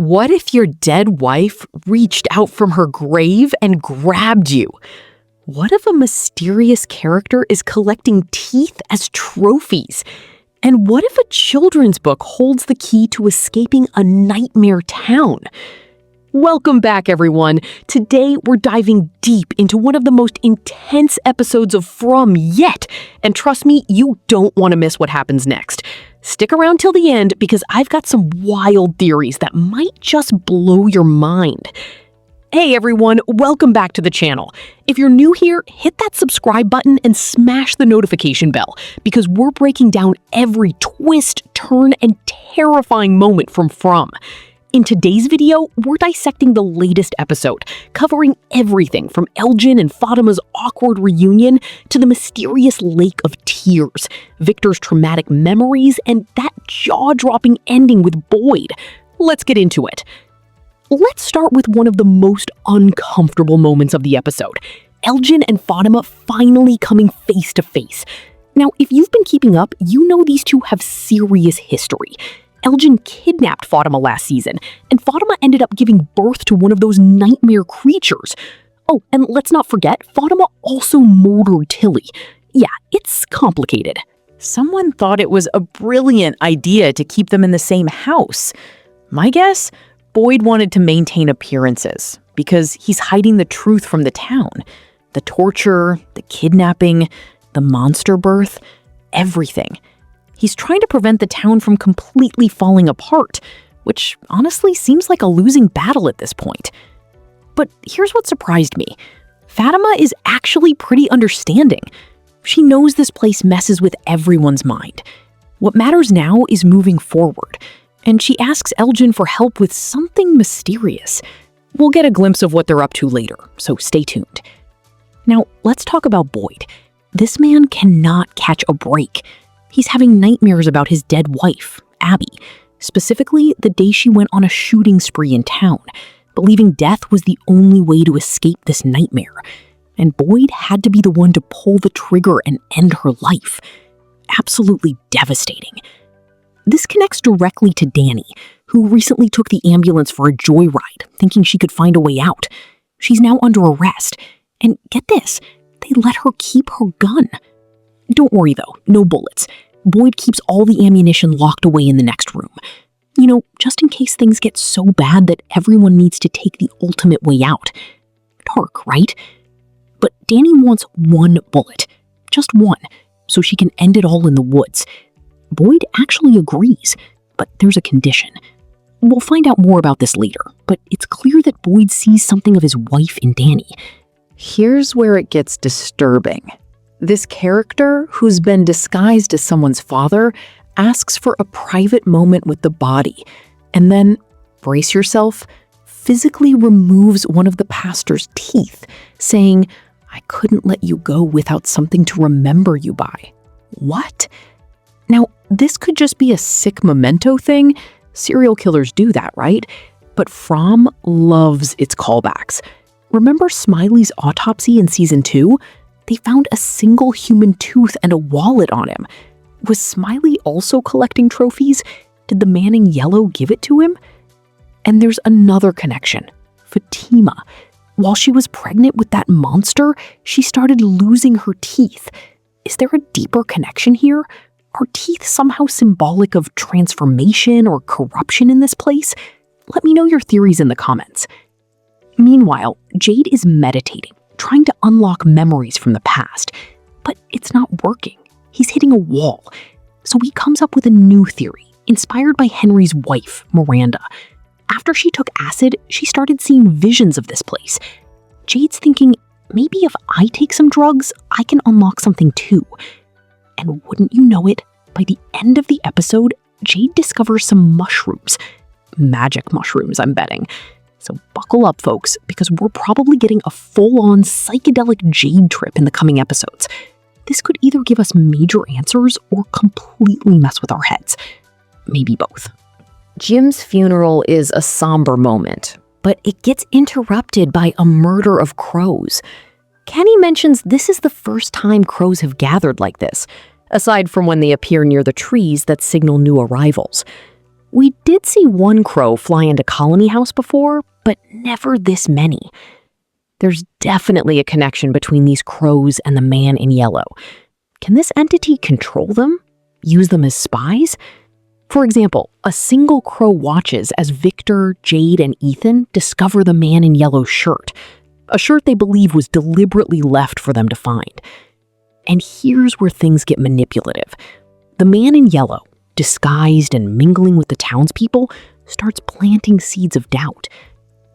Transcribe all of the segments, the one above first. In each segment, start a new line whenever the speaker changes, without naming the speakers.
What if your dead wife reached out from her grave and grabbed you? What if a mysterious character is collecting teeth as trophies? And what if a children's book holds the key to escaping a nightmare town? Welcome back, everyone. Today, we're diving deep into one of the most intense episodes of From yet. And trust me, you don't want to miss what happens next. Stick around till the end because I've got some wild theories that might just blow your mind. Hey everyone, welcome back to the channel. If you're new here, hit that subscribe button and smash the notification bell because we're breaking down every twist, turn, and terrifying moment from. In today's video, we're dissecting the latest episode, covering everything from Elgin and Fatima's awkward reunion to the mysterious Lake of Tears, Victor's traumatic memories, and that jaw-dropping ending with Boyd. Let's get into it. Let's start with one of the most uncomfortable moments of the episode, Elgin and Fatima finally coming face to face. Now, if you've been keeping up, you know these two have serious history. Elgin kidnapped Fatima last season, and Fatima ended up giving birth to one of those nightmare creatures. Oh, and let's not forget, Fatima also murdered Tilly. Yeah, it's complicated.
Someone thought it was a brilliant idea to keep them in the same house. My guess? Boyd wanted to maintain appearances because he's hiding the truth from the town. The torture, the kidnapping, the monster birth, everything. He's trying to prevent the town from completely falling apart, which honestly seems like a losing battle at this point. But here's what surprised me. Fatima is actually pretty understanding. She knows this place messes with everyone's mind. What matters now is moving forward, and she asks Elgin for help with something mysterious. We'll get a glimpse of what they're up to later, so stay tuned. Now, let's talk about Boyd. This man cannot catch a break. He's having nightmares about his dead wife, Abby, specifically the day she went on a shooting spree in town, believing death was the only way to escape this nightmare. And Boyd had to be the one to pull the trigger and end her life. Absolutely devastating. This connects directly to Danny, who recently took the ambulance for a joyride, thinking she could find a way out. She's now under arrest. And get this, they let her keep her gun. Don't worry though, no bullets. Boyd keeps all the ammunition locked away in the next room. You know, just in case things get so bad that everyone needs to take the ultimate way out. Dark, right? But Danny wants one bullet. Just one, so she can end it all in the woods. Boyd actually agrees, but there's a condition. We'll find out more about this later, but it's clear that Boyd sees something of his wife in Danny. Here's where it gets disturbing. This character, who's been disguised as someone's father, asks for a private moment with the body, and then, brace yourself, physically removes one of the pastor's teeth, saying, "I couldn't let you go without something to remember you by." What? Now, this could just be a sick memento thing. Serial killers do that, right? But From loves its callbacks. Remember Smiley's autopsy in season 2? They found a single human tooth and a wallet on him. Was Smiley also collecting trophies? Did the man in yellow give it to him? And there's another connection. Fatima. While she was pregnant with that monster, she started losing her teeth. Is there a deeper connection here? Are teeth somehow symbolic of transformation or corruption in this place? Let me know your theories in the comments. Meanwhile, Jade is meditating, trying to unlock memories from the past, but it's not working. He's hitting a wall. So he comes up with a new theory, inspired by Henry's wife, Miranda. After she took acid, she started seeing visions of this place. Jade's thinking, maybe if I take some drugs, I can unlock something too. And wouldn't you know it, by the end of the episode, Jade discovers some mushrooms. Magic mushrooms, I'm betting. So buckle up, folks, because we're probably getting a full-on psychedelic Jade trip in the coming episodes. This could either give us major answers or completely mess with our heads. Maybe both. Jim's funeral is a somber moment, but it gets interrupted by a murder of crows. Kenny mentions this is the first time crows have gathered like this, aside from when they appear near the trees that signal new arrivals.
We did see one crow fly into Colony House before, but never this many. There's definitely a connection between these crows and the man in yellow. Can this entity control them? Use them as spies? For example, a single crow watches as Victor, Jade, and Ethan discover the man in yellow's shirt, a shirt they believe was deliberately left for them to find. And here's where things get manipulative. The man in yellow, disguised and mingling with the townspeople, starts planting seeds of doubt.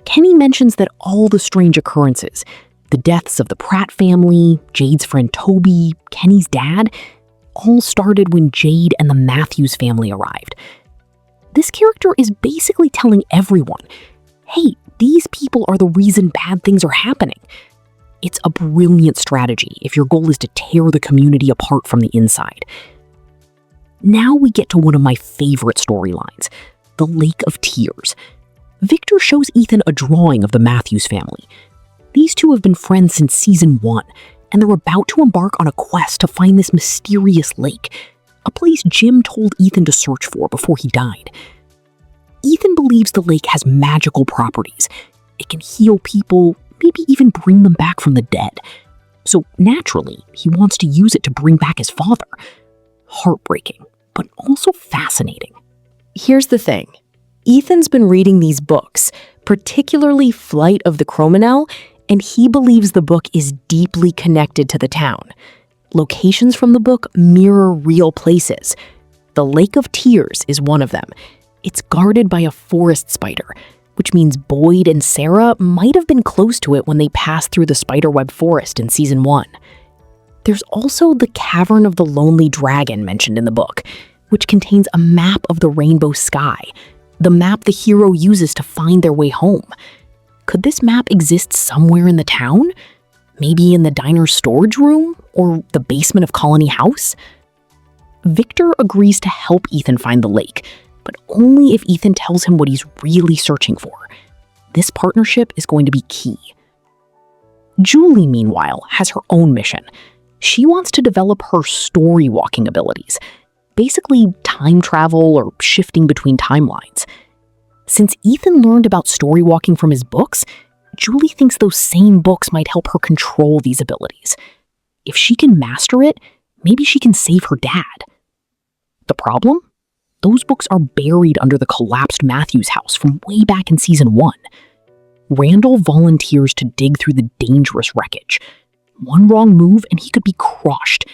Kenny mentions that all the strange occurrences, the deaths of the Pratt family, Jade's friend Toby, Kenny's dad, all started when Jade and the Matthews family arrived. This character is basically telling everyone, hey, these people are the reason bad things are happening. It's a brilliant strategy if your goal is to tear the community apart from the inside. Now we get to one of my favorite storylines, the Lake of Tears. Victor shows Ethan a drawing of the Matthews family. These two have been friends since season 1, and they're about to embark on a quest to find this mysterious lake, a place Jim told Ethan to search for before he died. Ethan believes the lake has magical properties. It can heal people, maybe even bring them back from the dead. So naturally, he wants to use it to bring back his father. Heartbreaking, but also fascinating.
Here's the thing. Ethan's been reading these books, particularly Flight of the Cromenel, and he believes the book is deeply connected to the town. Locations from the book mirror real places. The Lake of Tears is one of them. It's guarded by a forest spider, which means Boyd and Sarah might have been close to it when they passed through the spiderweb forest in season 1. There's also the Cavern of the Lonely Dragon mentioned in the book, which contains a map of the rainbow sky, the map the hero uses to find their way home. Could this map exist somewhere in the town? Maybe in the diner's storage room or the basement of Colony House? Victor agrees to help Ethan find the lake, but only if Ethan tells him what he's really searching for. This partnership is going to be key. Julie, meanwhile, has her own mission. She wants to develop her story-walking abilities, basically time travel or shifting between timelines. Since Ethan learned about story walking from his books, Julie thinks those same books might help her control these abilities. If she can master it, maybe she can save her dad. The problem? Those books are buried under the collapsed Matthews house from way back in season 1. Randall volunteers to dig through the dangerous wreckage. One wrong move and he could be crushed.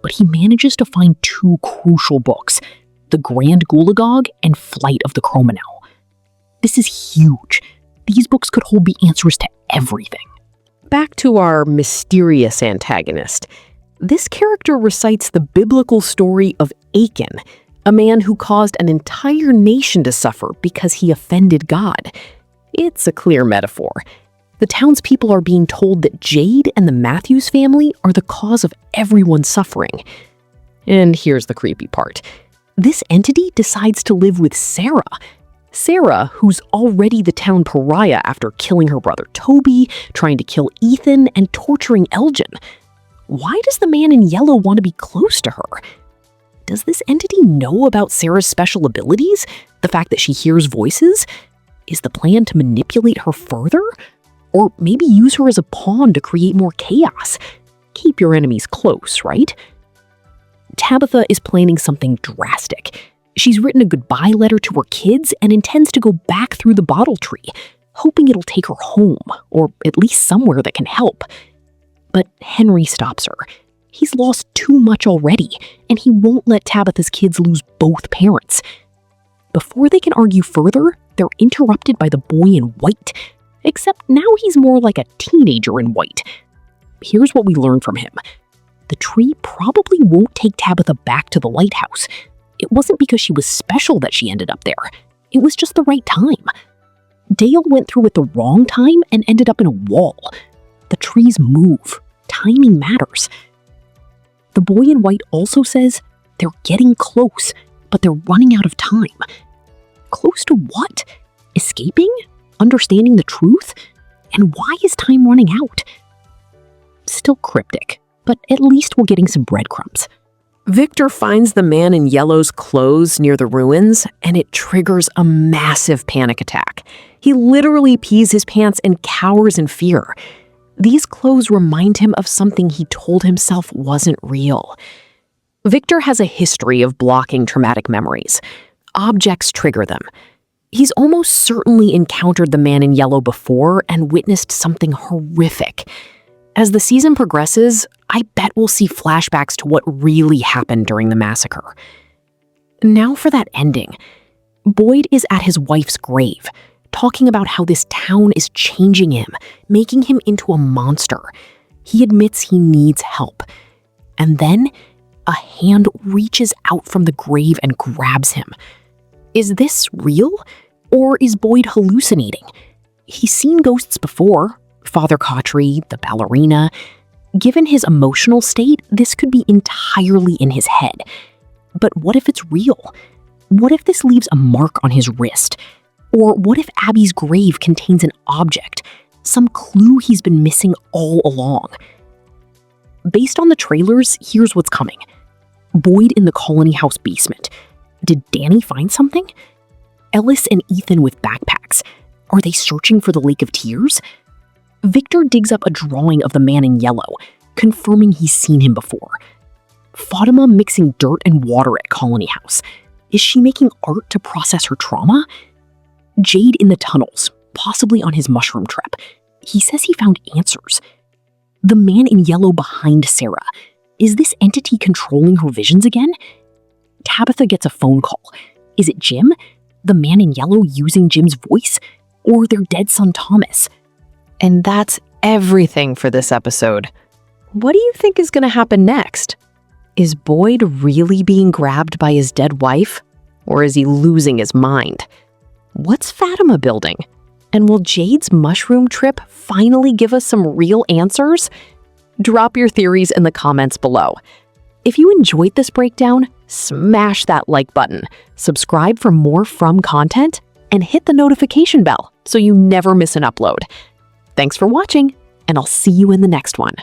But he manages to find 2 crucial books, The Grand Gulagogue and Flight of the Cromenel. This is huge. These books could hold the answers to everything.
Back to our mysterious antagonist. This character recites the biblical story of Achan, a man who caused an entire nation to suffer because he offended God. It's a clear metaphor. The townspeople are being told that Jade and the Matthews family are the cause of everyone's suffering. And here's the creepy part. This entity decides to live with Sarah. Sarah, who's already the town pariah after killing her brother Toby, trying to kill Ethan, and torturing Elgin. Why does the man in yellow want to be close to her? Does this entity know about Sarah's special abilities? The fact that she hears voices? Is the plan to manipulate her further? Or maybe use her as a pawn to create more chaos? Keep your enemies close, right? Tabitha is planning something drastic. She's written a goodbye letter to her kids and intends to go back through the bottle tree, hoping it'll take her home, or at least somewhere that can help. But Henry stops her. He's lost too much already, and he won't let Tabitha's kids lose both parents. Before they can argue further, they're interrupted by the boy in white, except now he's more like a teenager in white. Here's what we learn from him. The tree probably won't take Tabitha back to the lighthouse. It wasn't because she was special that she ended up there. It was just the right time. Dale went through at the wrong time and ended up in a wall. The trees move. Timing matters. The boy in white also says they're getting close, but they're running out of time. Close to what? Escaping? Understanding the truth? And why is time running out? Still cryptic, but at least we're getting some breadcrumbs. Victor finds the man in yellow's clothes near the ruins, and it triggers a massive panic attack. He literally pees his pants and cowers in fear. These clothes remind him of something he told himself wasn't real. Victor has a history of blocking traumatic memories. Objects trigger them. He's almost certainly encountered the man in yellow before and witnessed something horrific. As the season progresses, I bet we'll see flashbacks to what really happened during the massacre. Now for that ending. Boyd is at his wife's grave, talking about how this town is changing him, making him into a monster. He admits he needs help. And then a hand reaches out from the grave and grabs him. Is this real? Or is Boyd hallucinating? He's seen ghosts before. Father Cautry, the ballerina. Given his emotional state, this could be entirely in his head. But what if it's real? What if this leaves a mark on his wrist? Or what if Abby's grave contains an object, some clue he's been missing all along? Based on the trailers, here's what's coming. Boyd in the Colony House basement. Did Danny find something? Ellis and Ethan with backpacks. Are they searching for the Lake of Tears? Victor digs up a drawing of the man in yellow, confirming he's seen him before. Fatima mixing dirt and water at Colony House. Is she making art to process her trauma? Jade in the tunnels, possibly on his mushroom trip. He says he found answers. The man in yellow behind Sarah. Is this entity controlling her visions again? Tabitha gets a phone call. Is it Jim? The man in yellow using Jim's voice? Or their dead son Thomas?
And that's everything for this episode. What do you think is going to happen next? Is Boyd really being grabbed by his dead wife? Or is he losing his mind? What's Fatima building? And will Jade's mushroom trip finally give us some real answers? Drop your theories in the comments below. If you enjoyed this breakdown, smash that like button, subscribe for more From content, and hit the notification bell so you never miss an upload. Thanks for watching, and I'll see you in the next one.